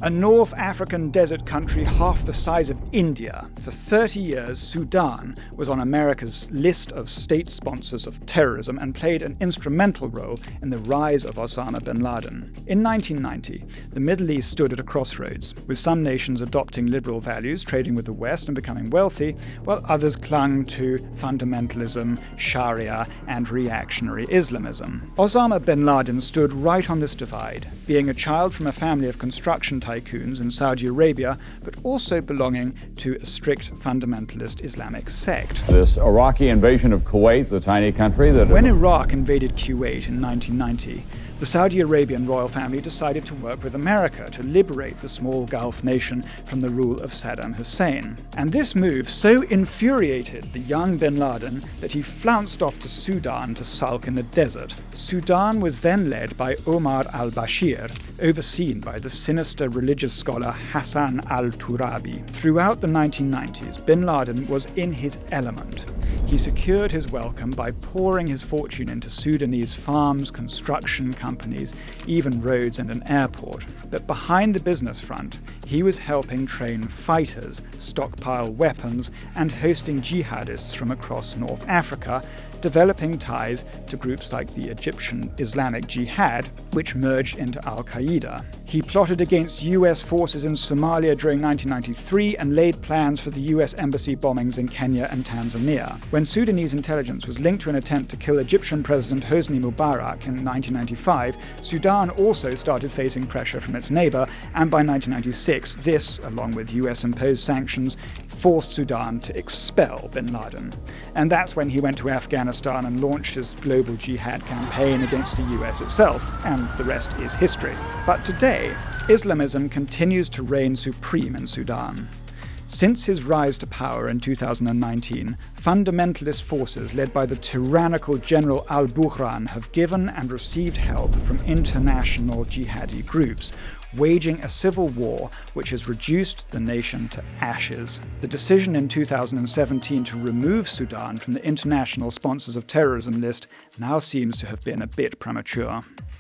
A North African desert country half the size of India, for 30 years Sudan was on America's list of state sponsors of terrorism and played an instrumental role in the rise of Osama bin Laden. In 1990, the Middle East stood at a crossroads, with some nations adopting liberal values, trading with the West and becoming wealthy, while others clung to fundamentalism, Sharia, and reactionary Islamism. Osama bin Laden stood right on this divide, being a child from a family of construction tycoons in Saudi Arabia, but also belonging to a strict fundamentalist Islamic sect. This Iraqi invasion of Kuwait, the tiny country that... When Iraq invaded Kuwait in 1990, the Saudi Arabian royal family decided to work with America to liberate the small Gulf nation from the rule of Saddam Hussein. And this move so infuriated the young bin Laden that he flounced off to Sudan to sulk in the desert. Sudan was then led by Omar al-Bashir, overseen by the sinister religious scholar Hassan al-Turabi. Throughout the 1990s, bin Laden was in his element. He secured his welcome by pouring his fortune into Sudanese farms, construction companies, even roads and an airport. But behind the business front, he was helping train fighters, stockpile weapons, and hosting jihadists from across North Africa, developing ties to groups like the Egyptian Islamic Jihad, which merged into Al-Qaeda. He plotted against US forces in Somalia during 1993 and laid plans for the US embassy bombings in Kenya and Tanzania. When Sudanese intelligence was linked to an attempt to kill Egyptian President Hosni Mubarak in 1995, Sudan also started facing pressure from its neighbor, and by 1996, this, along with US-imposed sanctions, forced Sudan to expel bin Laden. And that's when he went to Afghanistan and launched his global jihad campaign against the US itself, and the rest is history. But today, Islamism continues to reign supreme in Sudan. Since his rise to power in 2019, fundamentalist forces led by the tyrannical General al-Burhan have given and received help from international jihadi groups, waging a civil war which has reduced the nation to ashes. The decision in 2017 to remove Sudan from the international sponsors of terrorism list now seems to have been a bit premature.